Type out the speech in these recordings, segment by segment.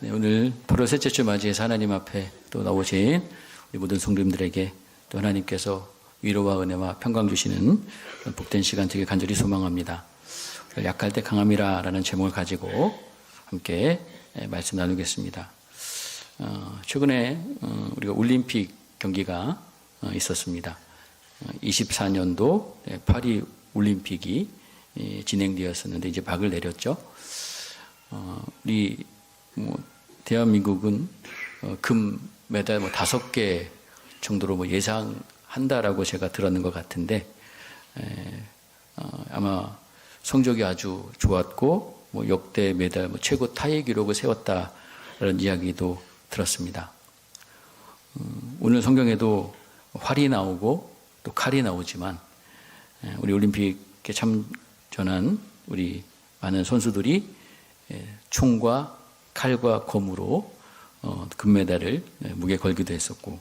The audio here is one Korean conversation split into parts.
네, 오늘 8월 셋째 주 맞이해서 하나님 앞에 또 나오신 우리 모든 성도님들에게 또 하나님께서 위로와 은혜와 평강 주시는 그런 복된 시간 되길 간절히 소망합니다. 약할 때 강함이라 라는 제목을 가지고 함께 말씀 나누겠습니다. 최근에 우리가 올림픽 경기가 있었습니다. 24년도 파리 올림픽이 진행되었었는데 이제 막을 내렸죠. 우리 대한민국은 금메달 5개 정도로 예상한다라고 제가 들었는 것 같은데 아마 성적이 아주 좋았고 역대 메달 최고 타이 기록을 세웠다라는 이야기도 들었습니다. 오늘 성경에도 활이 나오고 또 칼이 나오지만 우리 올림픽에 참전한 우리 많은 선수들이 총과 칼과 검으로 금메달을 목에 걸기도 했었고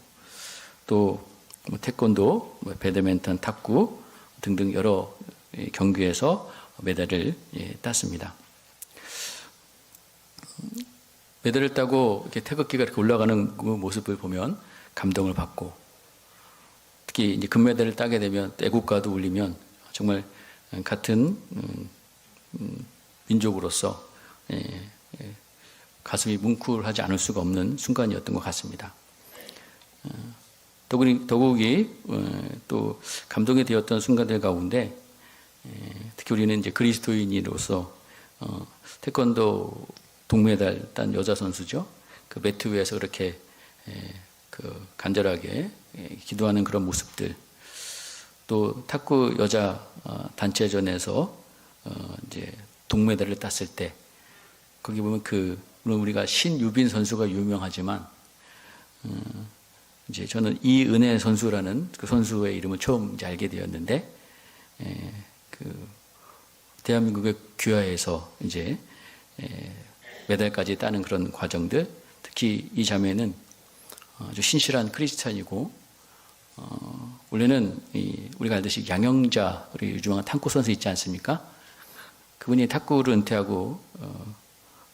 또 태권도, 배드민턴, 탁구 등등 여러 경기에서 메달을 땄습니다. 메달을 따고 이렇게 태극기가 이렇게 올라가는 그 모습을 보면 감동을 받고 특히 이제 금메달을 따게 되면 애국가도 울리면 정말 같은 민족으로서 가슴이 뭉클하지 않을 수가 없는 순간이었던 것 같습니다. 더욱이 또 감동이 되었던 순간들 가운데 특히 우리는 이제 그리스도인으로서 태권도 동메달 딴 여자 선수죠. 그 매트 위에서 그렇게 간절하게 기도하는 그런 모습들, 또 탁구 여자 단체전에서 이제 동메달을 땄을 때 거기 보면 물론 우리가 신유빈 선수가 유명하지만 이제 저는 이은혜 선수라는 그 선수의 이름을 처음 이제 알게 되었는데 대한민국의 귀화에서 이제 메달까지 따는 그런 과정들, 특히 이 자매는 아주 신실한 크리스찬이고 원래는 우리가 알듯이 양영자 우리 유명한 탁구 선수 있지 않습니까? 그분이 탁구를 은퇴하고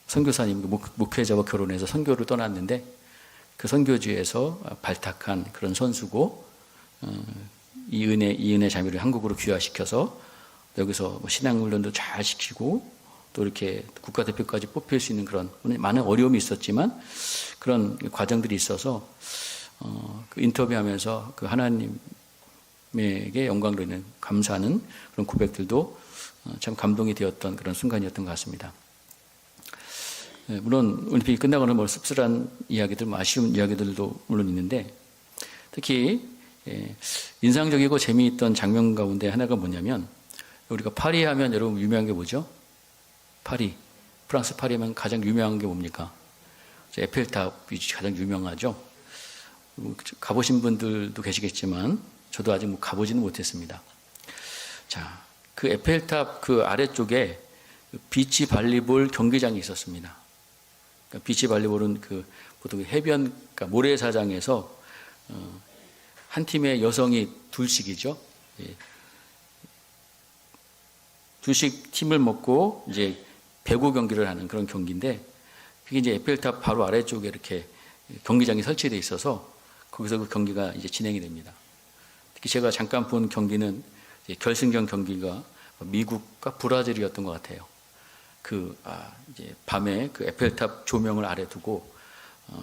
선교사님 목회자와 결혼해서 선교를 떠났는데 그 선교지에서 발탁한 그런 선수고 이은혜 자매를 한국으로 귀화시켜서 여기서 신앙훈련도 잘 시키고 또 이렇게 국가대표까지 뽑힐 수 있는 그런 많은 어려움이 있었지만 그런 과정들이 있어서 그 인터뷰하면서 그 하나님에게 영광을 드리는 감사하는 그런 고백들도 참 감동이 되었던 그런 순간이었던 것 같습니다. 물론 올림픽이 끝나고는 씁쓸한 이야기들, 아쉬운 이야기들도 물론 있는데 특히 인상적이고 재미있던 장면 가운데 하나가 뭐냐면 우리가 파리 하면 여러분 유명한 게 뭐죠? 파리, 프랑스 파리 하면 가장 유명한 게 뭡니까? 에펠탑이 가장 유명하죠. 가보신 분들도 계시겠지만 저도 아직 가보지는 못했습니다. 자, 그 에펠탑 그 아래쪽에 비치 발리볼 경기장이 있었습니다. 그러니까 비치 발리볼은 보통 해변, 그러니까 모래사장에서 한 팀의 여성이 둘씩이죠. 둘씩 팀을 먹고 이제 배구 경기를 하는 그런 경기인데 그게 이제 에펠탑 바로 아래쪽에 이렇게 경기장이 설치되어 있어서 거기서 그 경기가 이제 진행이 됩니다. 특히 제가 잠깐 본 경기는 결승전 경기가 미국과 브라질이었던 것 같아요. 이제 밤에 그 에펠탑 조명을 아래 두고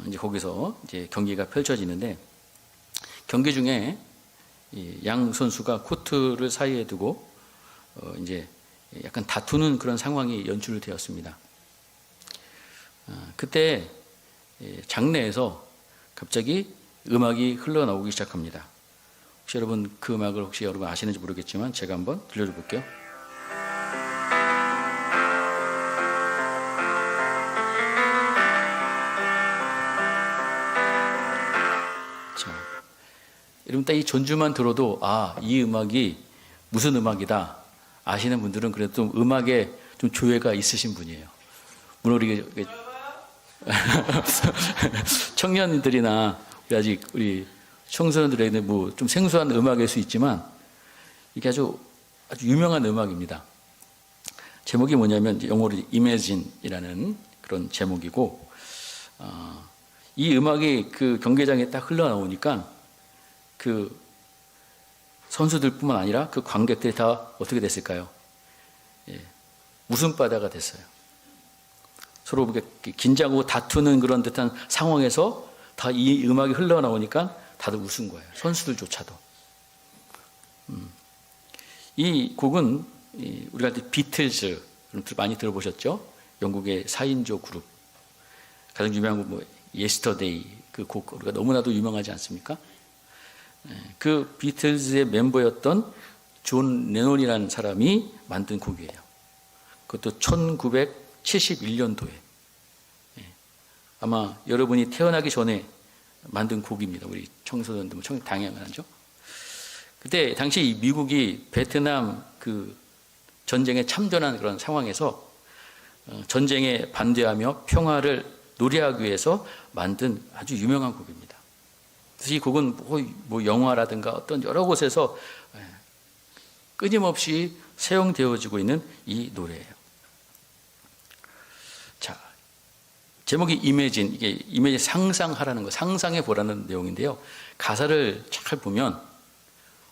이제 거기서 이제 경기가 펼쳐지는데 경기 중에 양 선수가 코트를 사이에 두고 이제 약간 다투는 그런 상황이 연출되었습니다. 그때 장내에서 갑자기 음악이 흘러나오기 시작합니다. 혹시 여러분 그 음악을 여러분 아시는지 모르겠지만 제가 한번 들려줘 볼게요. 여러분 딱 이 전주만 들어도 이 음악이 무슨 음악이다 아시는 분들은 그래도 좀 음악에 좀 조예가 있으신 분이에요. 물론 우리 청년들이나 우리 청소년들에게는 좀 생소한 음악일 수 있지만 이게 아주 유명한 음악입니다. 제목이 뭐냐면 영어로 Imagine이라는 그런 제목이고 이 음악이 그 경기장에 딱 흘러나오니까 그 선수들뿐만 아니라 그 관객들이 다 어떻게 됐을까요? 웃음바다가 됐어요. 서로 긴장하고 다투는 그런 듯한 상황에서 다 이 음악이 흘러나오니까 다들 웃은 거예요. 선수들조차도. 이 곡은 우리가 비틀즈 많이 들어보셨죠? 영국의 4인조 그룹. 가장 유명한 건 뭐 예스터데이 그 곡 우리가 너무나도 유명하지 않습니까? 그 비틀즈의 멤버였던 존 레논이라는 사람이 만든 곡이에요. 그것도 1971년도에 아마 여러분이 태어나기 전에 만든 곡입니다. 우리 청소년들 당연하죠. 그때 당시 미국이 베트남 그 전쟁에 참전한 그런 상황에서 전쟁에 반대하며 평화를 노래하기 위해서 만든 아주 유명한 곡입니다. 그래서 이 곡은 뭐 영화라든가 어떤 여러 곳에서 끊임없이 사용되어지고 있는 이 노래예요. 자, 제목이 이매진, 이게 이매진 상상하라는 거, 상상해 보라는 내용인데요. 가사를 잘 보면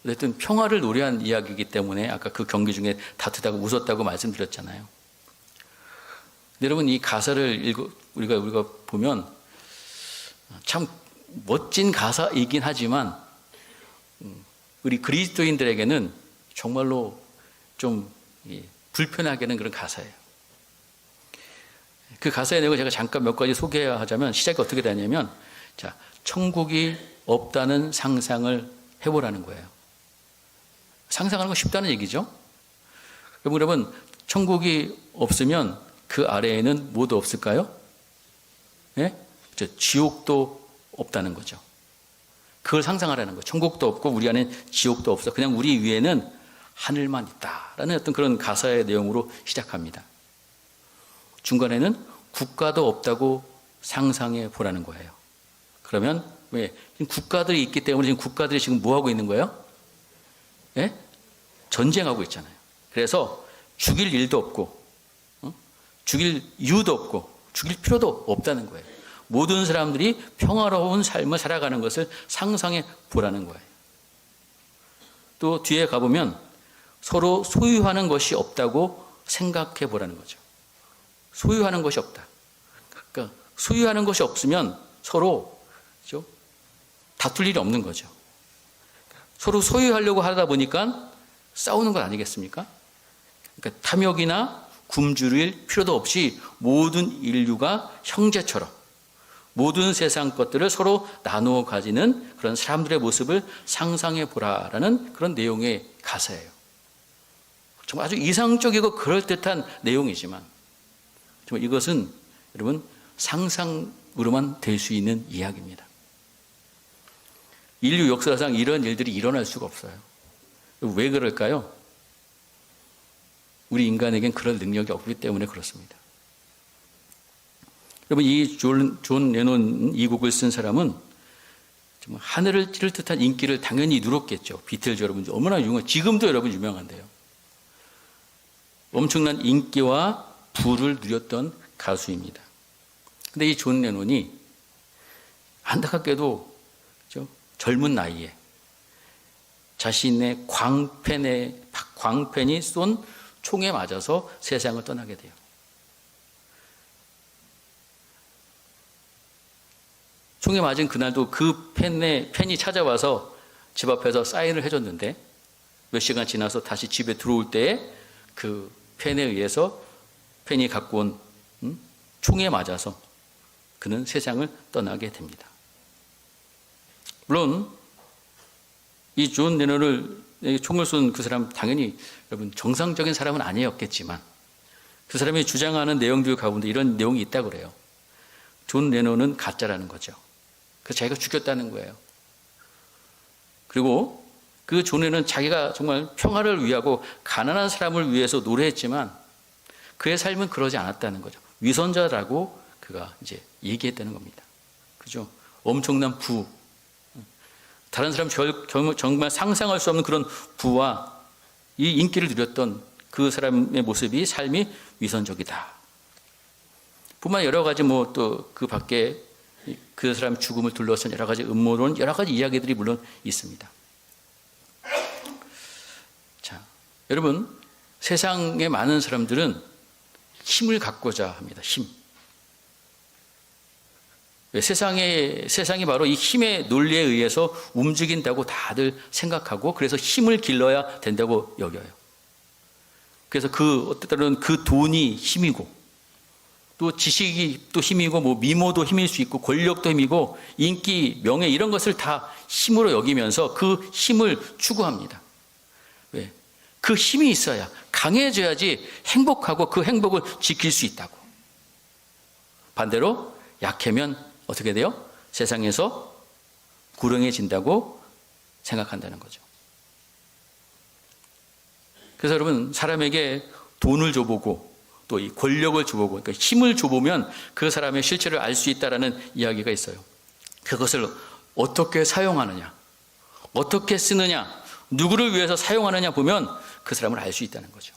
어쨌든 평화를 노래한 이야기이기 때문에 아까 그 경기 중에 다투다가 웃었다고 말씀드렸잖아요. 여러분 이 가사를 우리가 보면 참 멋진 가사이긴 하지만 우리 그리스도인들에게는 정말로 좀 불편하게 하는 그런 가사예요. 그 가사의 내용을 제가 잠깐 몇 가지 소개하자면 시작이 어떻게 되냐면 자, 천국이 없다는 상상을 해보라는 거예요. 상상하는 건 쉽다는 얘기죠. 여러분 천국이 없으면 그 아래에는 뭐도 없을까요? 예? 지옥도 없다는 거죠. 그걸 상상하라는 거예요. 천국도 없고 우리 안에 지옥도 없어. 그냥 우리 위에는 하늘만 있다라는 어떤 그런 가사의 내용으로 시작합니다. 중간에는 국가도 없다고 상상해 보라는 거예요. 그러면 왜? 지금 국가들이 있기 때문에 지금 국가들이 지금 뭐 하고 있는 거예요? 예? 전쟁하고 있잖아요. 그래서 죽일 일도 없고, 죽일 이유도 없고, 죽일 필요도 없다는 거예요. 모든 사람들이 평화로운 삶을 살아가는 것을 상상해 보라는 거예요. 또 뒤에 가보면 서로 소유하는 것이 없다고 생각해 보라는 거죠. 소유하는 것이 없다. 그러니까 소유하는 것이 없으면 서로 그렇죠? 다툴 일이 없는 거죠. 서로 소유하려고 하다 보니까 싸우는 것 아니겠습니까? 그러니까 탐욕이나 굶주릴 필요도 없이 모든 인류가 형제처럼 모든 세상 것들을 서로 나누어 가지는 그런 사람들의 모습을 상상해 보라라는 그런 내용의 가사예요. 정말 아주 이상적이고 그럴듯한 내용이지만 정말 이것은 여러분 상상으로만 될 수 있는 이야기입니다. 인류 역사상 이런 일들이 일어날 수가 없어요. 왜 그럴까요? 우리 인간에겐 그럴 능력이 없기 때문에 그렇습니다. 여러분 이 존 레논 이 곡을 쓴 사람은 정말 하늘을 찌를 듯한 인기를 당연히 누렸겠죠. 비틀즈 여러분 얼마나 유명한 지금도 여러분 유명한데요. 엄청난 인기와 부를 누렸던 가수입니다. 근데 이 존 레논이 안타깝게도 젊은 나이에 자신의 광팬이 쏜 총에 맞아서 세상을 떠나게 돼요. 총에 맞은 그날도 그 팬이 찾아와서 집 앞에서 사인을 해줬는데 몇 시간 지나서 다시 집에 들어올 때에 그 팬에 의해서 팬이 갖고 온 총에 맞아서 그는 세상을 떠나게 됩니다. 물론 이 존 레논을 총을 쏜 그 사람 당연히 여러분 정상적인 사람은 아니었겠지만 그 사람이 주장하는 내용들 가운데 이런 내용이 있다고 그래요. 존 레논은 가짜라는 거죠. 그래서 자기가 죽였다는 거예요. 그리고 그 존 레논은 자기가 정말 평화를 위하고 가난한 사람을 위해서 노래했지만 그의 삶은 그러지 않았다는 거죠. 위선자라고 그가 이제 얘기했다는 겁니다. 그죠? 엄청난 부, 다른 사람 정말 상상할 수 없는 그런 부와 이 인기를 누렸던 그 사람의 모습이 삶이 위선적이다. 뿐만 여러 가지 뭐 또 그 밖에 그 사람 죽음을 둘러싼 여러 가지 음모론, 여러 가지 이야기들이 물론 있습니다. 자, 여러분, 세상의 많은 사람들은 힘을 갖고자 합니다. 힘. 세상이 바로 이 힘의 논리에 의해서 움직인다고 다들 생각하고, 그래서 힘을 길러야 된다고 여겨요. 그래서 어떤 그 돈이 힘이고, 또 지식이 또 힘이고, 뭐 미모도 힘일 수 있고, 권력도 힘이고, 인기, 명예 이런 것을 다 힘으로 여기면서 그 힘을 추구합니다. 왜? 그 힘이 있어야, 강해져야지 행복하고 그 행복을 지킬 수 있다고. 반대로 약하면 어떻게 돼요? 세상에서 불행해진다고 생각한다는 거죠. 그래서 여러분, 사람에게 돈을 줘보고 또 이 권력을 줘보고, 그러니까 힘을 줘보면 그 사람의 실체를 알 수 있다라는 이야기가 있어요. 그것을 어떻게 사용하느냐, 어떻게 쓰느냐, 누구를 위해서 사용하느냐 보면 그 사람을 알 수 있다는 거죠.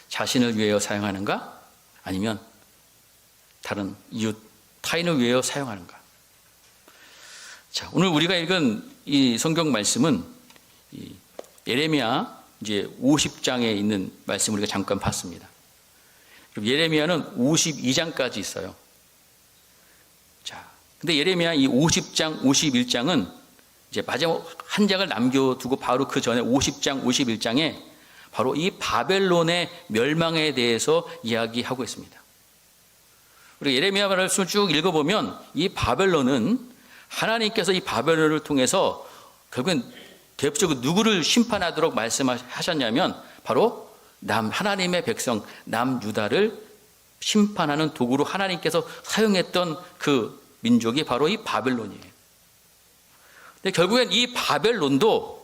자신을 위하여 사용하는가, 아니면 다른 이웃, 타인을 위하여 사용하는가. 자, 오늘 우리가 읽은 이 성경 말씀은 이 예레미야 이제 50장에 있는 말씀 우리가 잠깐 봤습니다. 예레미야는 52장까지 있어요. 자, 근데 예레미야 이 50장, 51장은 이제 마지막 한 장을 남겨두고 바로 그 전에 50장, 51장에 바로 이 바벨론의 멸망에 대해서 이야기하고 있습니다. 우리 예레미야 말씀을 쭉 읽어보면 이 바벨론은 하나님께서 이 바벨론을 통해서 결국엔 대표적으로 누구를 심판하도록 말씀하셨냐면 바로 하나님의 백성 남유다를 심판하는 도구로 하나님께서 사용했던 그 민족이 바로 이 바벨론이에요. 근데 결국엔 이 바벨론도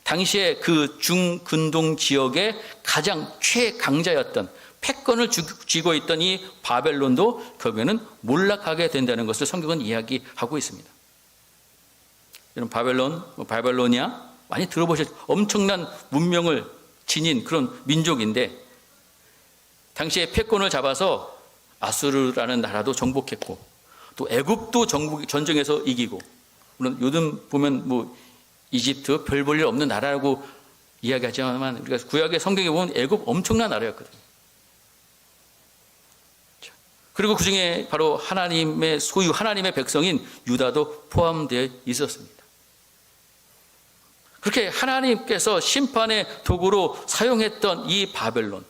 당시에 그 중근동 지역의 가장 최강자였던, 패권을 쥐고 있던 이 바벨론도 결국에는 몰락하게 된다는 것을 성경은 이야기하고 있습니다. 여러분, 바벨로니아 많이 들어보셨죠? 엄청난 문명을 지닌 그런 민족인데, 당시에 패권을 잡아서 아수르라는 나라도 정복했고, 또 애굽도 전쟁에서 이기고, 물론 요즘 보면 뭐 이집트 별 볼 일 없는 나라라고 이야기하지만 우리가 구약의 성경에 보면 애굽 엄청난 나라였거든요. 그리고 그 중에 바로 하나님의 소유, 하나님의 백성인 유다도 포함되어 있었습니다. 그렇게 하나님께서 심판의 도구로 사용했던 이 바벨론,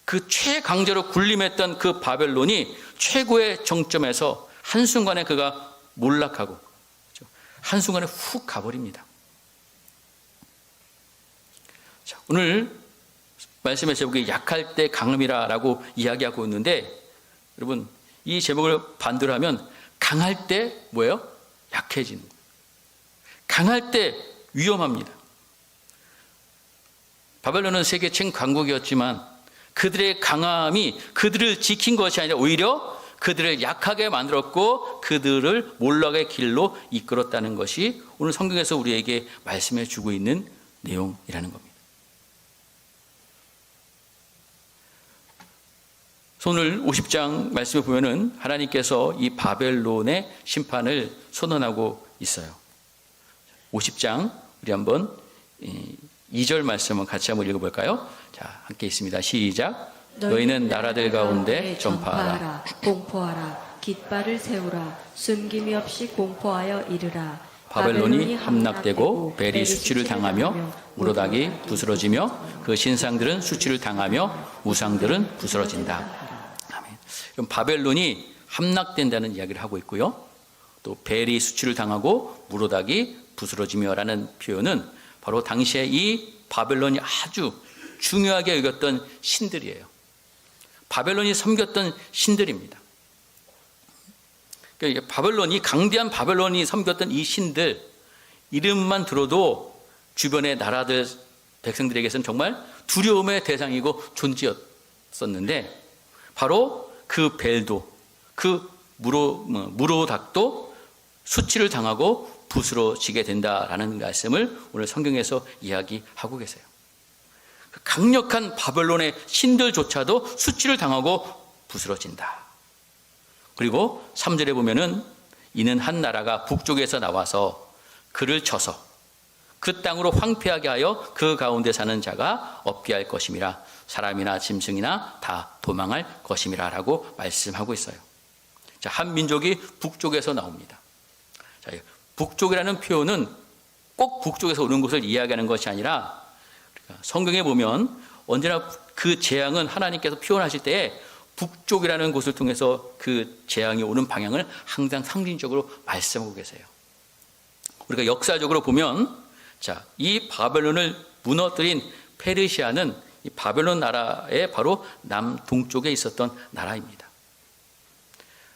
그 최강자로 군림했던 그 바벨론이 최고의 정점에서 한순간에 그가 몰락하고 한순간에 훅 가버립니다. 자, 오늘 말씀의 제목이 약할 때 강함이라고 이야기하고 있는데, 여러분, 이 제목을 반대로 하면 강할 때 뭐예요? 약해지는 거예요. 강할 때 위험합니다. 바벨론은 세계 최강국이었지만 그들의 강함이 그들을 지킨 것이 아니라 오히려 그들을 약하게 만들었고 그들을 몰락의 길로 이끌었다는 것이 오늘 성경에서 우리에게 말씀해 주고 있는 내용이라는 겁니다. 오늘 50장 말씀을 보면은 하나님께서 이 바벨론의 심판을 선언하고 있어요. 50장 우리 한번 2절 말씀을 같이 한번 읽어볼까요? 자, 함께 있습니다. 시작. 너희는 나라들 가운데 전파하라. 공포하라. 깃발을 세우라. 숨김이 없이 공포하여 이르라. 바벨론이 함락되고 벨이 수치를 당하며 무로닥이 부스러지며 그 신상들은 수치를 당하며 우상들은 부스러진다. 아멘. 그럼 바벨론이 함락된다는 이야기를 하고 있고요. 또 벨이 수치를 당하고 무로닥이 부스러지며라는 표현은 바로 당시에 이 바벨론이 아주 중요하게 여겼던 신들이에요. 바벨론이 섬겼던 신들입니다. 그러니까 바벨론이, 강대한 바벨론이 섬겼던 이 신들 이름만 들어도 주변의 나라들 백성들에게서는 정말 두려움의 대상이고 존재였었는데, 바로 그 벨도, 그 무로닥도 수치를 당하고 부스러지게 된다라는 말씀을 오늘 성경에서 이야기하고 계세요. 강력한 바벨론의 신들조차도 수치를 당하고 부스러진다. 그리고 3절에 보면은 이는 한 나라가 북쪽에서 나와서 그를 쳐서 그 땅으로 황폐하게 하여 그 가운데 사는 자가 없게 할 것임이라. 사람이나 짐승이나 다 도망할 것임이라 라고 말씀하고 있어요. 자, 한 민족이 북쪽에서 나옵니다. 자, 북쪽이라는 표현은 꼭 북쪽에서 오는 것을 이야기하는 것이 아니라 성경에 보면 언제나 그 재앙은 하나님께서 표현하실 때에 북쪽이라는 곳을 통해서 그 재앙이 오는 방향을 항상 상징적으로 말씀하고 계세요. 우리가 역사적으로 보면 자, 이 바벨론을 무너뜨린 페르시아는 이 바벨론 나라의 바로 남동쪽에 있었던 나라입니다.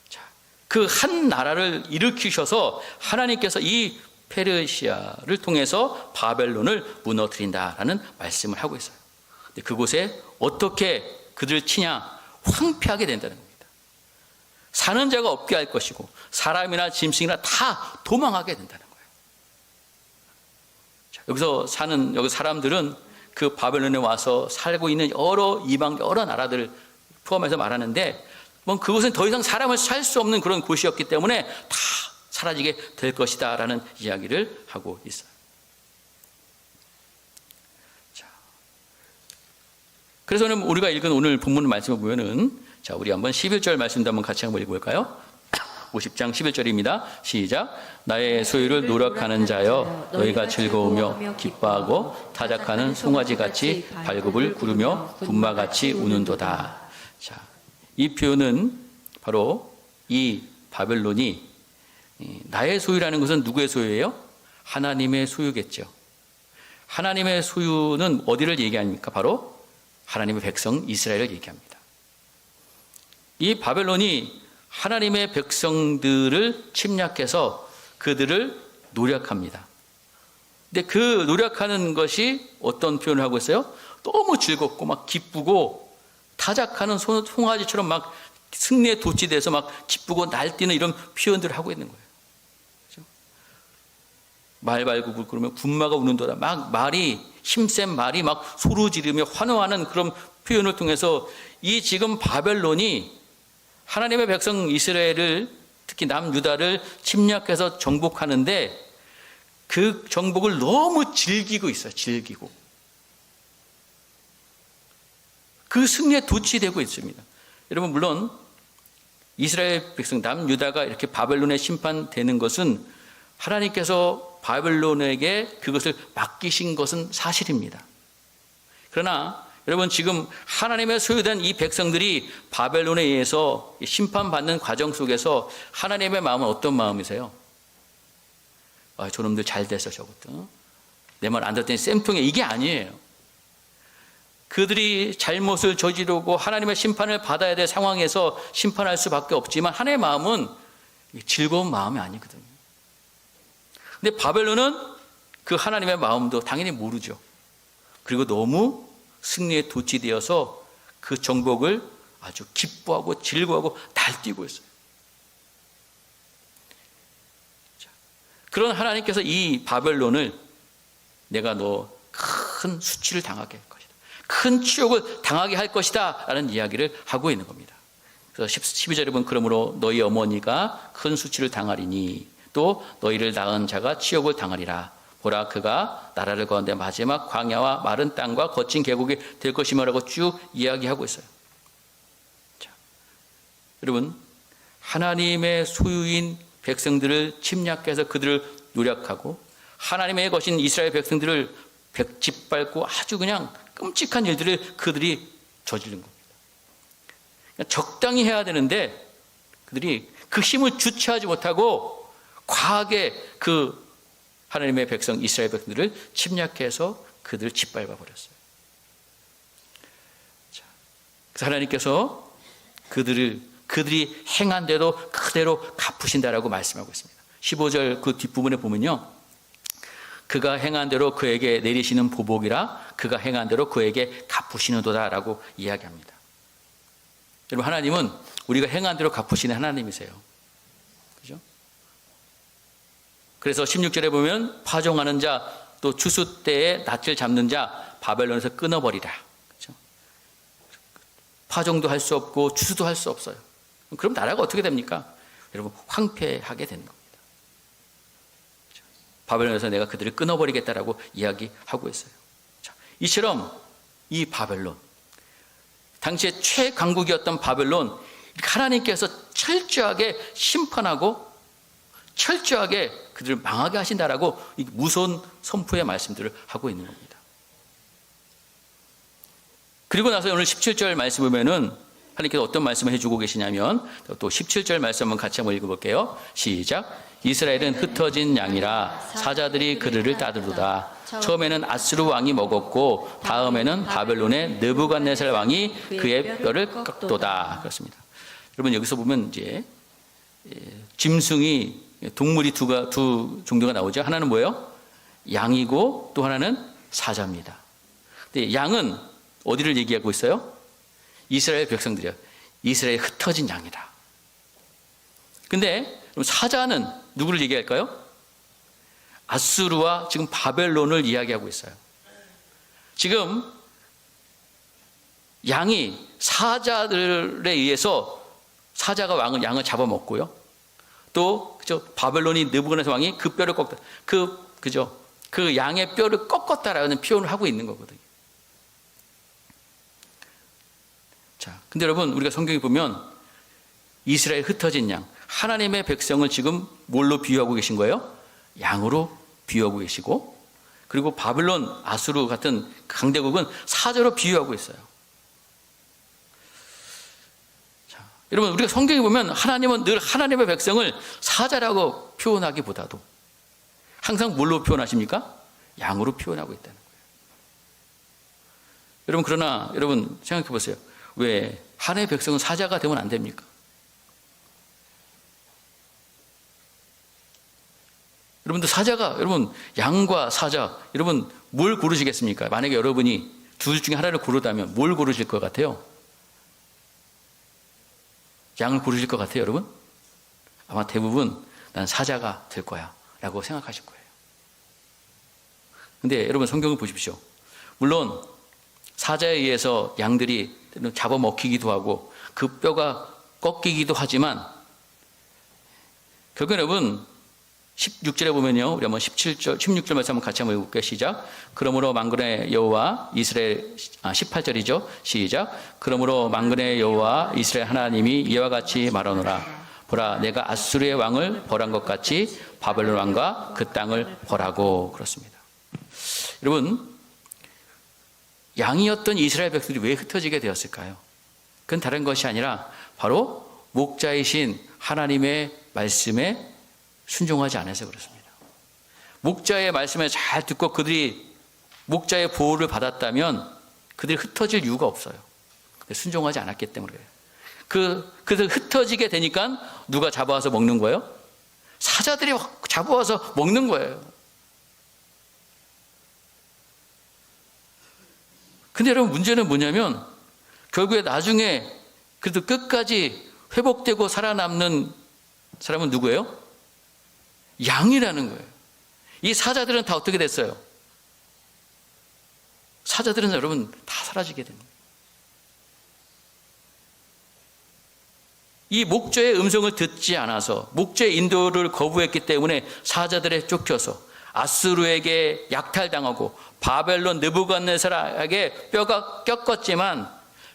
자, 그 한 나라를 일으키셔서 하나님께서 이 페르시아를 통해서 바벨론을 무너뜨린다라는 말씀을 하고 있어요. 근데 그곳에 어떻게 그들을 치냐? 황폐하게 된다는 겁니다. 사는 자가 없게 할 것이고 사람이나 짐승이나 다 도망하게 된다는 거예요. 자, 여기서 사는 여기 사람들은 그 바벨론에 와서 살고 있는 여러 이방 여러 나라들을 포함해서 말하는데 그곳은 더 이상 사람을 살 수 없는 그런 곳이었기 때문에 다 사라지게 될 것이다 라는 이야기를 하고 있어요. 자, 그래서 우리가 읽은 오늘 본문 말씀을 보면은 자, 우리 한번 11절 말씀도 한번 같이 한번 읽어볼까요? 50장 11절입니다. 시작. 나의 소유를 노력하는 자여 너희가 즐거우며 기뻐하고 타작하는 송아지같이 발굽을 구르며 분마같이 우는도다. 자, 이 표현은 바로 이 바벨론이 나의 소유라는 것은 누구의 소유예요? 하나님의 소유겠죠. 하나님의 소유는 어디를 얘기합니까? 바로 하나님의 백성 이스라엘을 얘기합니다. 이 바벨론이 하나님의 백성들을 침략해서 그들을 노력합니다. 근데 그 노력하는 것이 어떤 표현을 하고 있어요? 너무 즐겁고 막 기쁘고 타작하는 송아지처럼 막 승리에 도취돼서 막 기쁘고 날뛰는 이런 표현들을 하고 있는 거예요. 그렇죠? 말발굽을 그러면 분마가 우는도다. 막 말이 힘센 말이 막 소리 지르며 환호하는 그런 표현을 통해서 이 지금 바벨론이 하나님의 백성 이스라엘을 특히 남유다를 침략해서 정복하는데 그 정복을 너무 즐기고 있어요. 즐기고. 그 승리에 도취되고 있습니다. 여러분 물론 이스라엘 백성 남유다가 이렇게 바벨론에 심판되는 것은 하나님께서 바벨론에게 그것을 맡기신 것은 사실입니다. 그러나 여러분 지금 하나님의 소유된 이 백성들이 바벨론에 의해서 심판받는 과정 속에서 하나님의 마음은 어떤 마음이세요? 저놈들 잘 됐어 저것도. 내 말 안 듣더니 쌤통에 이게 아니에요. 그들이 잘못을 저지르고 하나님의 심판을 받아야 될 상황에서 심판할 수밖에 없지만 하나님의 마음은 즐거운 마음이 아니거든요. 근데 바벨론은 그 하나님의 마음도 당연히 모르죠. 그리고 너무 승리에 도취되어서 그 정복을 아주 기뻐하고 즐거워하고 날뛰고 있어요. 그런 하나님께서 이 바벨론을 내가 너 큰 수치를 당하게 할 것이다. 큰 치욕을 당하게 할 것이다 라는 이야기를 하고 있는 겁니다. 그래서 12절에 보면 그러므로 너희 어머니가 큰 수치를 당하리니 또 너희를 낳은 자가 치욕을 당하리라. 보라 그가 나라를 거하는데 마지막 광야와 마른 땅과 거친 계곡이 될 것이며라고 쭉 이야기하고 있어요. 자, 여러분 하나님의 소유인 백성들을 침략해서 그들을 노력하고 하나님의 것인 이스라엘 백성들을 짓밟고 아주 그냥 끔찍한 일들을 그들이 저지른 겁니다. 적당히 해야 되는데 그들이 그 힘을 주체하지 못하고 과하게 그 하나님의 백성 이스라엘 백성들을 침략해서 그들을 짓밟아 버렸어요. 자, 그래서 하나님께서 그들이 행한 대로 그대로 갚으신다라고 말씀하고 있습니다. 15절 그 뒷부분에 보면요. 그가 행한 대로 그에게 내리시는 보복이라 그가 행한 대로 그에게 갚으시는도다라고 이야기합니다. 여러분 하나님은 우리가 행한 대로 갚으시는 하나님이세요. 그죠? 그래서 16절에 보면 파종하는 자 또 추수 때에 낯을 잡는 자 바벨론에서 끊어버리라. 그죠? 파종도 할 수 없고 추수도 할 수 없어요. 그럼 나라가 어떻게 됩니까? 여러분, 황폐하게 되는 겁니다. 바벨론에서 내가 그들을 끊어버리겠다라고 이야기하고 있어요. 자, 이처럼 이 바벨론, 당시에 최강국이었던 바벨론, 하나님께서 철저하게 심판하고 철저하게 그들을 망하게 하신다라고 이 무서운 선포의 말씀들을 하고 있는 겁니다. 그리고 나서 오늘 17절 말씀 보면은 하나님께서 어떤 말씀을 해주고 계시냐면, 또 17절 말씀 한번 같이 한번 읽어볼게요. 시작. 이스라엘은 흩어진 양이라 사자들이 그들을 따르도다. 처음에는 아수르 왕이 먹었고 다음에는 바벨론의 느부갓네살 왕이 그의 뼈를 꺾도다. 그렇습니다. 여러분, 여기서 보면 이제 짐승이, 동물이 두 종류가 나오죠. 하나는 뭐예요? 양이고 또 하나는 사자입니다. 근데 양은 어디를 얘기하고 있어요? 이스라엘 백성들이요. 이스라엘 흩어진 양이다. 근데 사자는 누구를 얘기할까요? 아수르와 지금 바벨론을 이야기하고 있어요. 지금 양이 사자들에 의해서 사자가 양을 잡아먹고요. 또 바벨론이 느부갓네살 왕이 그 뼈를 꺾다. 그 양의 뼈를 꺾었다라는 표현을 하고 있는 거거든요. 자, 근데 여러분, 우리가 성경에 보면 이스라엘 흩어진 양, 하나님의 백성을 지금 뭘로 비유하고 계신 거예요? 양으로 비유하고 계시고, 그리고 바벨론, 아수르 같은 강대국은 사자로 비유하고 있어요. 자, 여러분, 우리가 성경에 보면 하나님은 늘 하나님의 백성을 사자라고 표현하기보다도 항상 뭘로 표현하십니까? 양으로 표현하고 있다는 거예요. 여러분, 그러나 여러분 생각해 보세요. 왜 하나님의 백성은 사자가 되면 안 됩니까? 여러분들 여러분, 양과 사자, 여러분 뭘 고르시겠습니까? 만약에 여러분이 둘 중에 하나를 고르다면 뭘 고르실 것 같아요? 양을 고르실 것 같아요, 여러분? 아마 대부분 난 사자가 될 거야 라고 생각하실 거예요. 근데 여러분, 성경을 보십시오. 물론 사자에 의해서 양들이 잡아먹히기도 하고 그 뼈가 꺾이기도 하지만, 결국 여러분 16절에 보면요, 우리 한번 16절 말씀 한번 같이 한번 읽어볼게요. 시작. 그러므로 만군의 여호와 이스라엘, 18절이죠. 시작. 그러므로 만군의 여호와 이스라엘 하나님이 이와 같이 말하노라. 보라, 내가 아수르의 왕을 벌한 것 같이 바벨론 왕과 그 땅을 벌하고. 그렇습니다. 여러분, 양이었던 이스라엘 백성들이 왜 흩어지게 되었을까요? 그건 다른 것이 아니라 바로 목자이신 하나님의 말씀에 순종하지 않아서 그렇습니다. 목자의 말씀을 잘 듣고 그들이 목자의 보호를 받았다면 그들이 흩어질 이유가 없어요. 순종하지 않았기 때문에 그래요. 그래서 흩어지게 되니까 누가 잡아와서 먹는 거예요? 사자들이 잡아와서 먹는 거예요. 근데 여러분, 문제는 뭐냐면 결국에 나중에 그래도 끝까지 회복되고 살아남는 사람은 누구예요? 양이라는 거예요. 이 사자들은 다 어떻게 됐어요? 사자들은 여러분 다 사라지게 됩니다. 이 목자의 음성을 듣지 않아서, 목자의 인도를 거부했기 때문에 사자들에 쫓겨서 아수르에게 약탈당하고 바벨론 느부갓네살에게 뼈가 꺾었지만,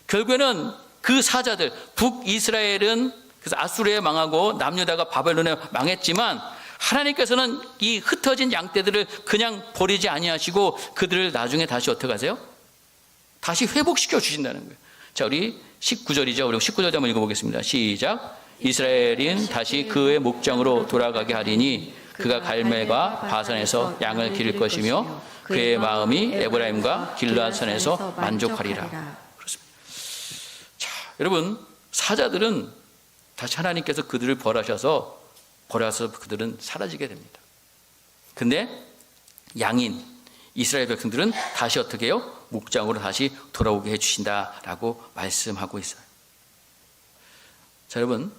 결국에는 그 사자들, 북이스라엘은 그래서 아수르에 망하고 남유다가 바벨론에 망했지만, 하나님께서는 이 흩어진 양떼들을 그냥 버리지 아니하시고 그들을 나중에 다시 어떻게 하세요? 다시 회복시켜 주신다는 거예요. 자, 우리 19절이죠. 우리 19절 한번 읽어보겠습니다. 시작. 이스라엘인 다시 그의 목장으로 돌아가게 하리니 그가 갈멜과 바산에서 양을 기를 것이며 그의 마음이 에브라임과 길르앗산에서 만족하리라. 그렇습니다. 자, 여러분, 사자들은 다시 하나님께서 그들을 벌하셔서 그들은 사라지게 됩니다. 근데 양인 이스라엘 백성들은 다시 어떻게 해요? 목장으로 다시 돌아오게 해주신다라고 말씀하고 있어요. 자, 여러분,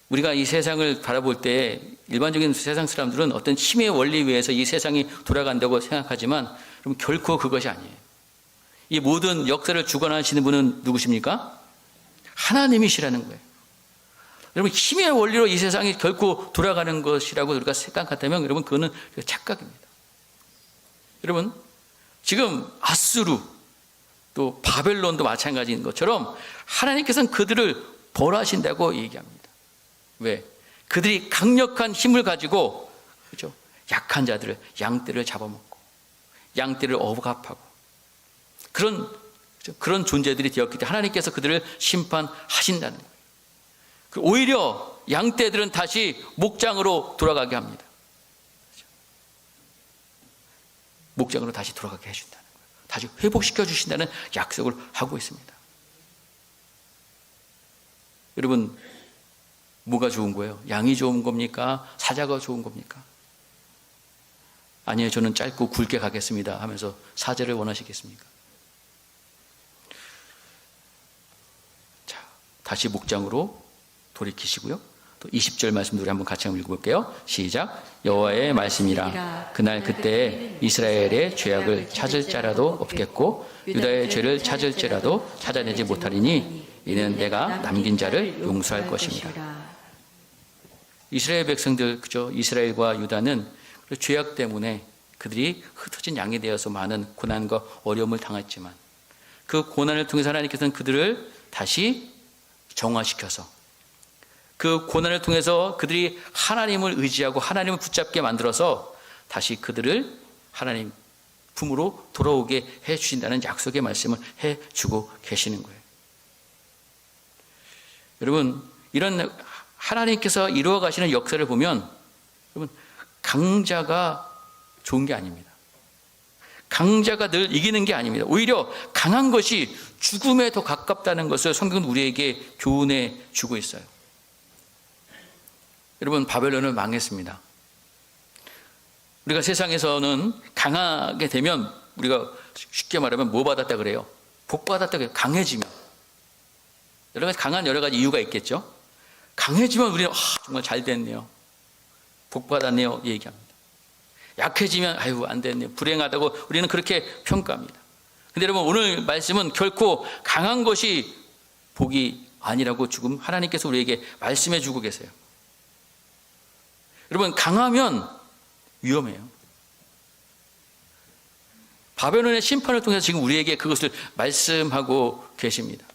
우리가 이 세상을 바라볼 때 일반적인 세상 사람들은 어떤 힘의 원리 위에서 이 세상이 돌아간다고 생각하지만, 여러분, 결코 그것이 아니에요. 이 모든 역사를 주관하시는 분은 누구십니까? 하나님이시라는 거예요. 여러분, 힘의 원리로 이 세상이 결코 돌아가는 것이라고 우리가 생각한다면 여러분, 그거는 착각입니다. 여러분, 지금 아수르 또 바벨론도 마찬가지인 것처럼 하나님께서는 그들을 벌하신다고 얘기합니다. 왜? 그들이 강력한 힘을 가지고, 그렇죠? 약한 자들을, 양떼를 잡아먹고 양떼를 억압하고 그런 존재들이 되었기 때문에 하나님께서 그들을 심판하신다는 거예요. 오히려 양떼들은 다시 목장으로 돌아가게 합니다. 목장으로 다시 돌아가게 해준다는 거예요. 다시 회복시켜 주신다는 약속을 하고 있습니다. 여러분, 뭐가 좋은 거예요? 양이 좋은 겁니까? 사자가 좋은 겁니까? 아니에요, 저는 짧고 굵게 가겠습니다 하면서 사자를 원하시겠습니까? 자, 다시 목장으로 돌이키시고요. 또 20절 말씀도 우리 한번 같이 한번 읽어볼게요. 시작. 여호와의 말씀이라. 그날 그때 이스라엘의 죄악을 찾을 자라도 없겠고 유다의 죄를 찾을지라도 찾아내지 못하리니 이는 내가 남긴 자를 용서할 것입니다. 이스라엘 백성들, 그죠? 이스라엘과 유다는 죄악 때문에 그들이 흩어진 양이 되어서 많은 고난과 어려움을 당했지만 그 고난을 통해서 하나님께서는 그들을 다시 정화시켜서 그 고난을 통해서 그들이 하나님을 의지하고 하나님을 붙잡게 만들어서 다시 그들을 하나님 품으로 돌아오게 해주신다는 약속의 말씀을 해주고 계시는 거예요. 여러분, 이런 하나님께서 이루어 가시는 역사를 보면 여러분, 강자가 좋은 게 아닙니다. 강자가 늘 이기는 게 아닙니다. 오히려 강한 것이 죽음에 더 가깝다는 것을 성경은 우리에게 교훈해 주고 있어요. 여러분, 바벨론은 망했습니다. 우리가 세상에서는 강하게 되면 우리가 쉽게 말하면 뭐 받았다 그래요? 복 받았다 그래요. 강해지면. 여러 가지 강한 여러 가지 이유가 있겠죠. 강해지면 우리는 정말 잘 됐네요. 복 받았네요. 얘기합니다. 약해지면 아유 안 됐네요. 불행하다고 우리는 그렇게 평가합니다. 근데 여러분, 오늘 말씀은 결코 강한 것이 복이 아니라고 지금 하나님께서 우리에게 말씀해 주고 계세요. 여러분, 강하면 위험해요. 바벨론의 심판을 통해서 지금 우리에게 그것을 말씀하고 계십니다.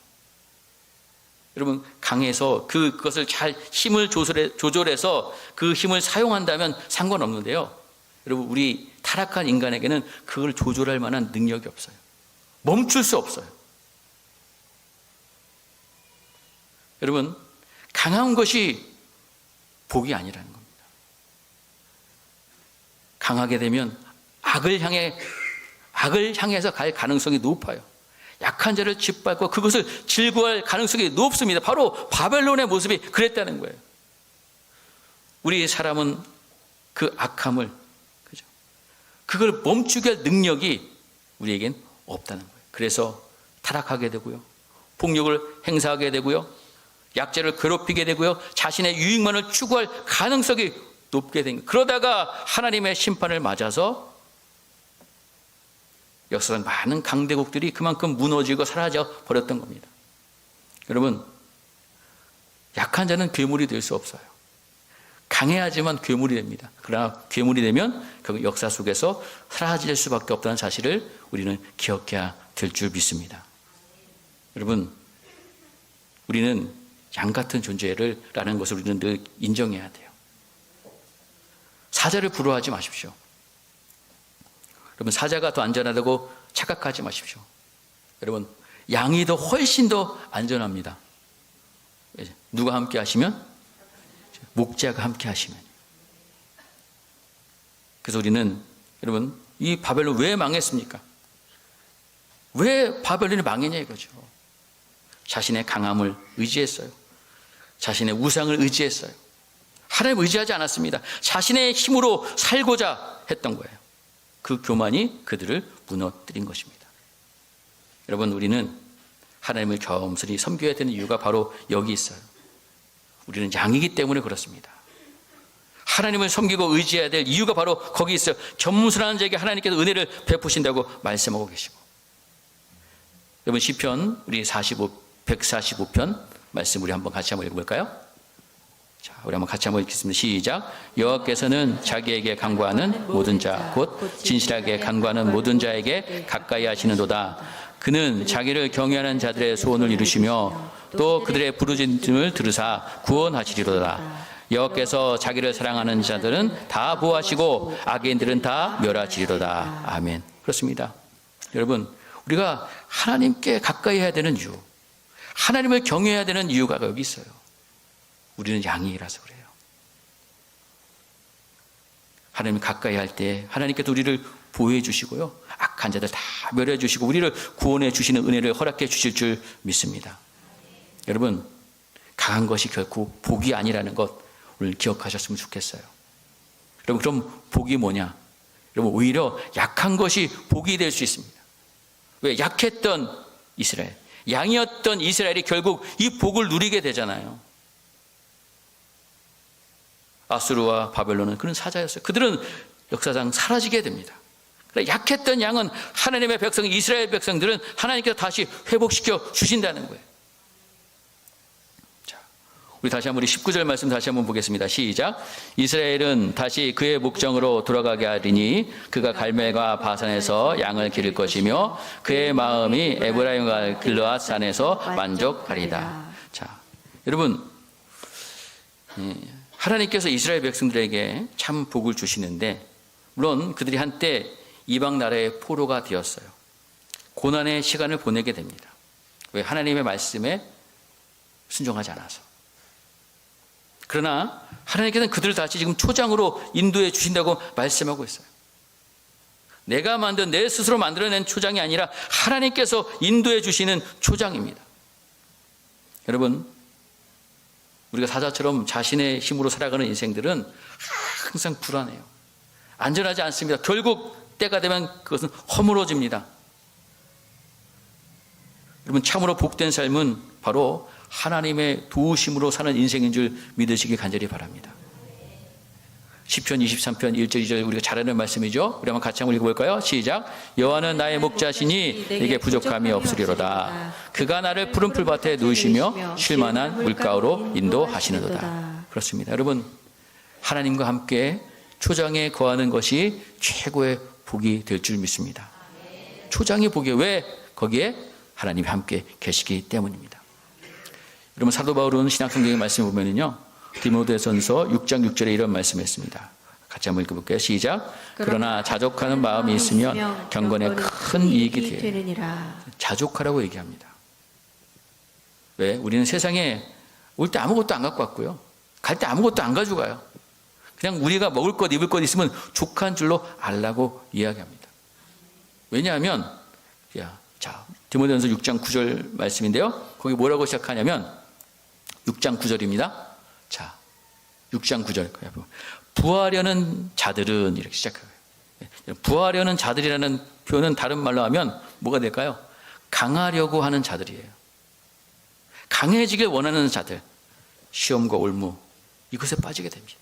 여러분, 강해서 그것을 잘 힘을 조절해서 그 힘을 사용한다면 상관없는데요. 여러분, 우리 타락한 인간에게는 그걸 조절할 만한 능력이 없어요. 멈출 수 없어요. 여러분, 강한 것이 복이 아니라는 겁니다. 강하게 되면 악을 향해서 갈 가능성이 높아요. 약한 자를 짓밟고 그것을 질구할 가능성이 높습니다. 바로 바벨론의 모습이 그랬다는 거예요. 우리 사람은 그 악함을, 그죠? 그걸 멈추게 할 능력이 우리에겐 없다는 거예요. 그래서 타락하게 되고요. 폭력을 행사하게 되고요. 약자를 괴롭히게 되고요. 자신의 유익만을 추구할 가능성이 높게 된 거예요. 그러다가 하나님의 심판을 맞아서 역사상 많은 강대국들이 그만큼 무너지고 사라져 버렸던 겁니다. 여러분, 약한 자는 괴물이 될 수 없어요. 강해야지만 괴물이 됩니다. 그러나 괴물이 되면 그 역사 속에서 사라질 수밖에 없다는 사실을 우리는 기억해야 될 줄 믿습니다. 여러분, 우리는 양 같은 존재라는 것을 우리는 늘 인정해야 돼요. 사자를 부러워하지 마십시오. 여러분, 사자가 더 안전하다고 착각하지 마십시오. 여러분, 양이 더 훨씬 더 안전합니다. 누가 함께 하시면? 목자가 함께 하시면. 그래서 우리는 여러분, 이 바벨론 왜 망했습니까? 왜 바벨론이 망했냐 이거죠. 자신의 강함을 의지했어요. 자신의 우상을 의지했어요. 하나님을 의지하지 않았습니다. 자신의 힘으로 살고자 했던 거예요. 그 교만이 그들을 무너뜨린 것입니다. 여러분, 우리는 하나님을 겸손히 섬겨야 되는 이유가 바로 여기 있어요. 우리는 양이기 때문에 그렇습니다. 하나님을 섬기고 의지해야 될 이유가 바로 거기 있어요. 겸손한 자에게 하나님께서 은혜를 베푸신다고 말씀하고 계시고, 여러분 시편 우리 145편 말씀 우리 한번 같이 한번 읽어볼까요? 자, 우리 한번 같이 한번 읽겠습니다. 시작. 여호와께서는 자기에게 간구하는 모든 자 곧 진실하게 간구하는 모든 자에게 가까이 하시는도다. 그는 자기를 경외하는 자들의 소원을 이루시며 또 그들의 부르짖음을 들으사 구원하시리로다. 여호와께서 자기를 사랑하는 자들은 다 보호하시고 악인들은 다 멸하시리로다. 아멘. 그렇습니다. 여러분, 우리가 하나님께 가까이 해야 되는 이유, 하나님을 경외해야 되는 이유가 여기 있어요. 우리는 양이라서 그래요. 하나님 가까이 할 때 하나님께서 우리를 보호해 주시고요, 악한 자들 다 멸해 주시고 우리를 구원해 주시는 은혜를 허락해 주실 줄 믿습니다. 여러분, 강한 것이 결코 복이 아니라는 것 오늘 기억하셨으면 좋겠어요. 여러분, 그럼 복이 뭐냐? 여러분, 오히려 약한 것이 복이 될 수 있습니다. 왜? 약했던 이스라엘, 양이었던 이스라엘이 결국 이 복을 누리게 되잖아요. 아수르와 바벨론은 그런 사자였어요. 그들은 역사상 사라지게 됩니다. 약했던 양은 하나님의 백성, 이스라엘 백성들은 하나님께서 다시 회복시켜 주신다는 거예요. 자, 우리 다시 한번 우리 19절 말씀 다시 한번 보겠습니다. 시작. 이스라엘은 다시 그의 목정으로 돌아가게 하리니 그가 갈멜과 바산에서 양을 기를 것이며 그의 마음이 에브라임과 길르앗 산에서 만족하리다. 자, 여러분, 하나님께서 이스라엘 백성들에게 참 복을 주시는데, 물론 그들이 한때 이방 나라의 포로가 되었어요. 고난의 시간을 보내게 됩니다. 왜? 하나님의 말씀에 순종하지 않아서. 그러나 하나님께서는 그들을 다시 지금 초장으로 인도해 주신다고 말씀하고 있어요. 내가 만든, 내 스스로 만들어낸 초장이 아니라 하나님께서 인도해 주시는 초장입니다. 여러분, 우리가 사자처럼 자신의 힘으로 살아가는 인생들은 항상 불안해요. 안전하지 않습니다. 결국 때가 되면 그것은 허물어집니다. 여러분, 참으로 복된 삶은 바로 하나님의 도우심으로 사는 인생인 줄 믿으시기 간절히 바랍니다. 시편 23편 1절 2절 우리가 잘 아는 말씀이죠. 우리 한번 같이 한번 읽어볼까요? 시작. 여호와는 나의 목자시니 내게 부족함이 없으리로다. 그가 나를 푸른 풀밭에 누우시며 쉴만한 물가로 인도하시는도다. 그렇습니다. 여러분, 하나님과 함께 초장에 거하는 것이 최고의 복이 될 줄 믿습니다. 초장의 복이 왜? 거기에 하나님이 함께 계시기 때문입니다. 여러분, 사도 바울은 신약성경의 말씀을 보면요, 디모데전서 6장 6절에 이런 말씀했습니다. 같이 한번 읽어볼게요. 시작. 그러나 자족하는 마음이 있으면 경건에 큰 이익이 되느니라. 자족하라고 얘기합니다. 왜? 우리는 세상에 올 때 아무것도 안 갖고 왔고요, 갈 때 아무것도 안 가져가요. 그냥 우리가 먹을 것, 입을 것 있으면 족한 줄로 알라고 이야기합니다. 왜냐하면, 자, 디모데전서 6장 9절 말씀인데요, 거기 뭐라고 시작하냐면 6장 9절입니다. 자, 6장 9절. 부하려는 자들은, 이렇게 시작해요. 부하려는 자들이라는 표현은 다른 말로 하면 뭐가 될까요? 강하려고 하는 자들이에요. 강해지길 원하는 자들, 시험과 올무, 이것에 빠지게 됩니다.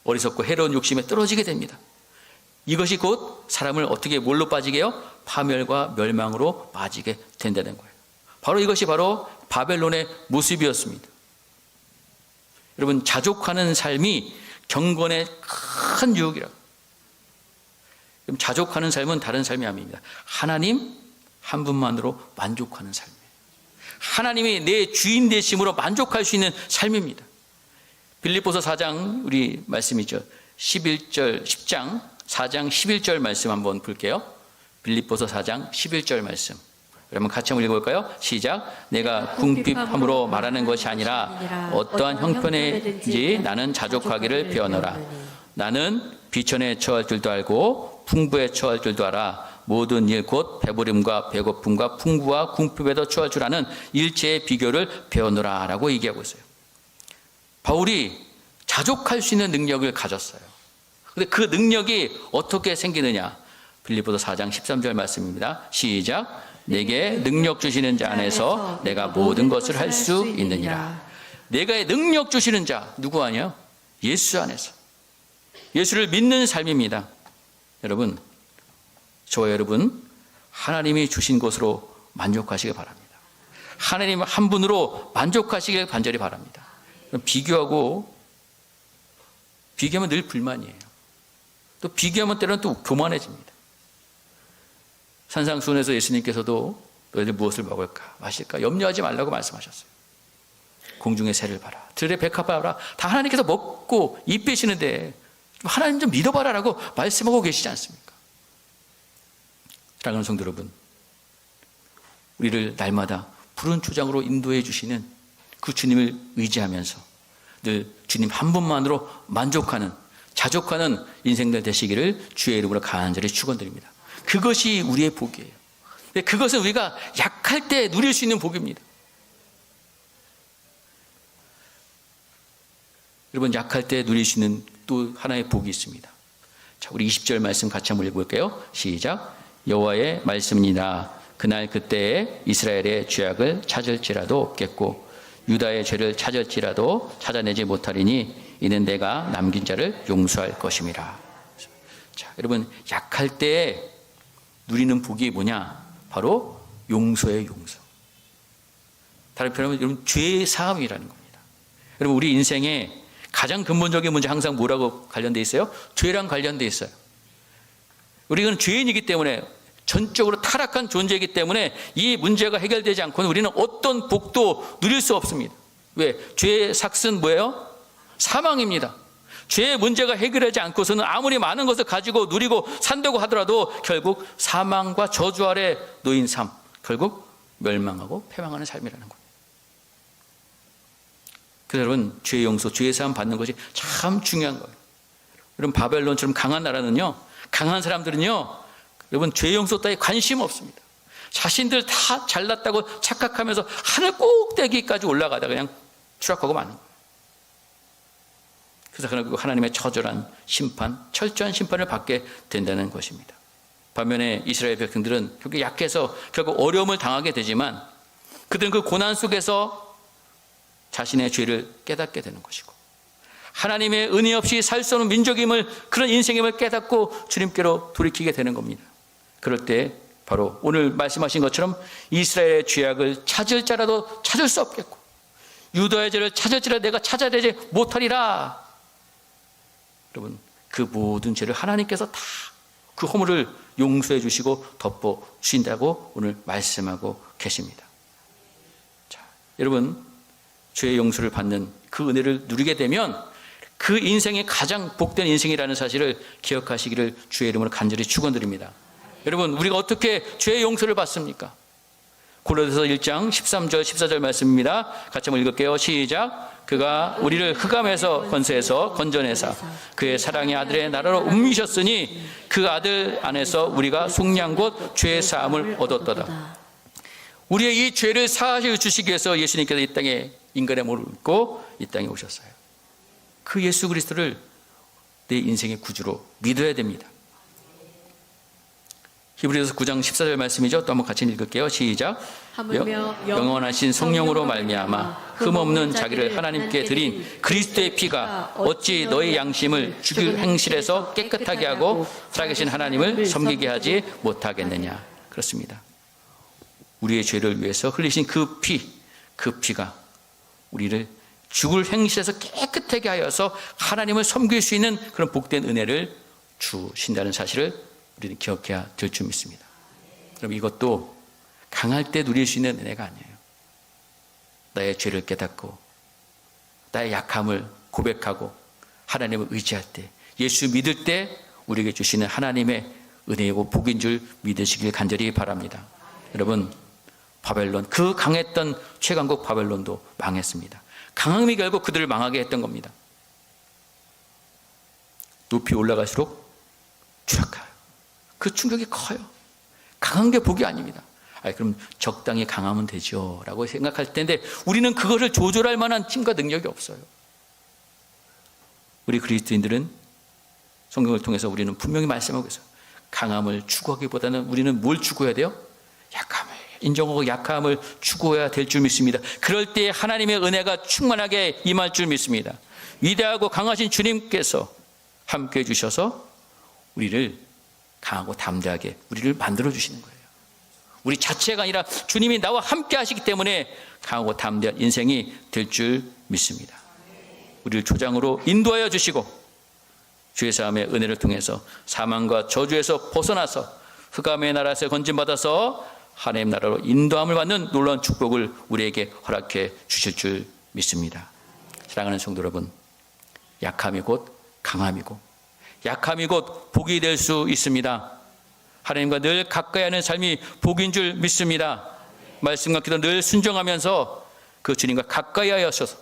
어리석고 해로운 욕심에 떨어지게 됩니다. 이것이 곧 사람을 어떻게 뭘로 빠지게 해요? 파멸과 멸망으로 빠지게 된다는 거예요. 바로 이것이 바로 바벨론의 모습이었습니다. 여러분, 자족하는 삶이 경건의 큰 유혹이라고. 자족하는 삶은 다른 삶이 아닙니다. 하나님 한 분만으로 만족하는 삶이에요. 하나님이 내 주인 되심으로 만족할 수 있는 삶입니다. 빌립보서 4장 우리 말씀이죠. 10장 4장 11절 말씀 한번 볼게요. 빌립보서 4장 11절 말씀. 여러분 같이 한번 읽어볼까요? 시작. 내가 궁핍함으로 말하는 것이 아니라 어떠한 형편에든지 나는 자족하기를 배워노라. 나는 비천에 처할 줄도 알고 풍부에 처할 줄도 알아. 모든 일 곧 배부림과 배고픔과 풍부와 궁핍에도 처할 줄 아는 일체의 비결을 배워노라 라고 얘기하고 있어요. 바울이 자족할 수 있는 능력을 가졌어요. 근데 그 능력이 어떻게 생기느냐? 빌립보서 4장 13절 말씀입니다. 시작. 내게 능력 주시는 자 안에서 내가 모든 것을 할 수 있느니라. 내가 능력 주시는 자 누구 아니에요? 예수 안에서. 예수를 믿는 삶입니다. 여러분, 저와 여러분, 하나님이 주신 것으로 만족하시길 바랍니다. 하나님 한 분으로 만족하시길 간절히 바랍니다. 비교하면 늘 불만이에요. 또 비교하면 때로는 또 교만해집니다. 산상수훈에서 예수님께서도 너희들 무엇을 먹을까 마실까 염려하지 말라고 말씀하셨어요. 공중의 새를 봐라, 들의 백합 봐라, 다 하나님께서 먹고 입 빼시는데 하나님 좀 믿어봐라라고 말씀하고 계시지 않습니까? 사랑하는 성도 여러분, 우리를 날마다 푸른 초장으로 인도해 주시는 그 주님을 의지하면서 늘 주님 한 분만으로 만족하는, 자족하는 인생들 되시기를 주의 이름으로 간절히 축원드립니다. 그것이 우리의 복이에요. 그것은 우리가 약할 때 누릴 수 있는 복입니다. 여러분, 약할 때 누릴 수 있는 또 하나의 복이 있습니다. 자, 우리 20절 말씀 같이 한번 읽어볼게요. 시작. 여호와의 말씀이니라. 그날 그때에 이스라엘의 죄악을 찾을지라도 없겠고 유다의 죄를 찾을지라도 찾아내지 못하리니 이는 내가 남긴 자를 용서할 것임이라. 자, 여러분, 약할 때 누리는 복이 뭐냐? 바로 용서의 용서. 다른 표현하면 여러분 죄 사함이라는 겁니다. 여러분, 우리 인생에 가장 근본적인 문제 항상 뭐라고 관련돼 있어요? 죄랑 관련돼 있어요. 우리는 죄인이기 때문에, 전적으로 타락한 존재이기 때문에 이 문제가 해결되지 않고는 우리는 어떤 복도 누릴 수 없습니다. 왜? 죄의 삭은 뭐예요? 사망입니다. 죄의 문제가 해결하지 않고서는 아무리 많은 것을 가지고 누리고 산다고 하더라도 결국 사망과 저주 아래 놓인 삶, 결국 멸망하고 패망하는 삶이라는 겁니다. 그래서 여러분, 죄의 용서, 죄의 사함 받는 것이 참 중요한 거예요. 여러분, 바벨론처럼 강한 나라는요, 강한 사람들은요, 여러분 죄의 용서 따위 관심 없습니다. 자신들 다 잘났다고 착각하면서 하늘 꼭대기까지 올라가다 그냥 추락하고 마는 거예요. 그래서 결국 하나님의 처절한 심판, 철저한 심판을 받게 된다는 것입니다. 반면에 이스라엘 백성들은 결국 약해서 결국 어려움을 당하게 되지만 그들은 그 고난 속에서 자신의 죄를 깨닫게 되는 것이고 하나님의 은혜 없이 살 수 없는 민족임을, 그런 인생임을 깨닫고 주님께로 돌이키게 되는 겁니다. 그럴 때 바로 오늘 말씀하신 것처럼 이스라엘의 죄악을 찾을 자라도 찾을 수 없겠고 유다의 죄를 찾을지라도 내가 찾아내지 못하리라. 여러분, 그 모든 죄를 하나님께서 다 그 허물을 용서해 주시고 덮어 주신다고 오늘 말씀하고 계십니다. 자, 여러분, 죄의 용서를 받는 그 은혜를 누리게 되면 그 인생이 가장 복된 인생이라는 사실을 기억하시기를 주의 이름으로 간절히 축원드립니다. 여러분, 우리가 어떻게 죄의 용서를 받습니까? 고린도서 1장 13절 14절 말씀입니다. 같이 한번 읽을게요. 시작. 그가 우리를 흑암에서 건세해서 건져내사 그의 사랑의 아들의 나라로 옮기셨으니 그 아들 안에서 우리가 속량 곧 죄의 사함을 얻었도다. 우리의 이 죄를 사하여 주시기 위해서 예수님께서 이 땅에 인간의 몸을 입고 이 땅에 오셨어요. 그 예수 그리스도를 내 인생의 구주로 믿어야 됩니다. 히브리서 9장 14절 말씀이죠. 또 한번 같이 읽을게요. 시작. 영원하신 성령으로 말미암아 흠없는 자기를 하나님께 드린 그리스도의 피가 어찌 너희 양심을 죽일 행실에서 깨끗하게 하고 살아계신 하나님을 섬기게 하지 못하겠느냐. 그렇습니다. 우리의 죄를 위해서 흘리신 그 피가 우리를 죽을 행실에서 깨끗하게 하여서 하나님을 섬길 수 있는 그런 복된 은혜를 주신다는 사실을 우리는 기억해야 될 줄 믿습니다. 그럼 이것도 강할 때 누릴 수 있는 은혜가 아니에요. 나의 죄를 깨닫고 나의 약함을 고백하고 하나님을 의지할 때, 예수 믿을 때 우리에게 주시는 하나님의 은혜이고 복인 줄 믿으시길 간절히 바랍니다. 여러분, 바벨론, 그 강했던 최강국 바벨론도 망했습니다. 강함이 결국 그들을 망하게 했던 겁니다. 높이 올라갈수록 추락해요. 그 충격이 커요. 강한 게 복이 아닙니다. 그럼 적당히 강하면 되죠 라고 생각할 텐데 우리는 그것을 조절할 만한 힘과 능력이 없어요. 우리 그리스도인들은 성경을 통해서 우리는 분명히 말씀하고 있어요. 강함을 추구하기보다는 우리는 뭘 추구해야 돼요? 약함을 인정하고 약함을 추구해야 될 줄 믿습니다. 그럴 때 하나님의 은혜가 충만하게 임할 줄 믿습니다. 위대하고 강하신 주님께서 함께해 주셔서 우리를 강하고 담대하게 우리를 만들어 주시는 거예요. 우리 자체가 아니라 주님이 나와 함께 하시기 때문에 강하고 담대한 인생이 될 줄 믿습니다. 우리를 초장으로 인도하여 주시고 주의 사함의 은혜를 통해서 사망과 저주에서 벗어나서 흑암의 나라에서 건진받아서 하나님 나라로 인도함을 받는 놀라운 축복을 우리에게 허락해 주실 줄 믿습니다. 사랑하는 성도 여러분, 약함이 곧 강함이고 약함이 곧 복이 될 수 있습니다. 하나님과 늘 가까이 하는 삶이 복인 줄 믿습니다. 말씀과 기도 늘 순종하면서 그 주님과 가까이 하셔서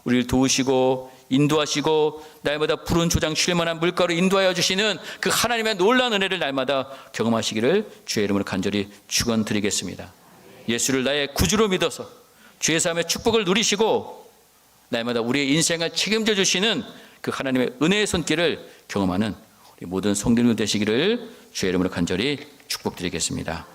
우리를 도우시고 인도하시고 날마다 푸른 조장 쉴만한 물가로 인도하여 주시는 그 하나님의 놀라운 은혜를 날마다 경험하시기를 주의 이름으로 간절히 축원드리겠습니다. 예수를 나의 구주로 믿어서 주의 삶의 축복을 누리시고 날마다 우리의 인생을 책임져 주시는 그 하나님의 은혜의 손길을 경험하는 우리 모든 성도들 되시기를 주의 이름으로 간절히 축복드리겠습니다.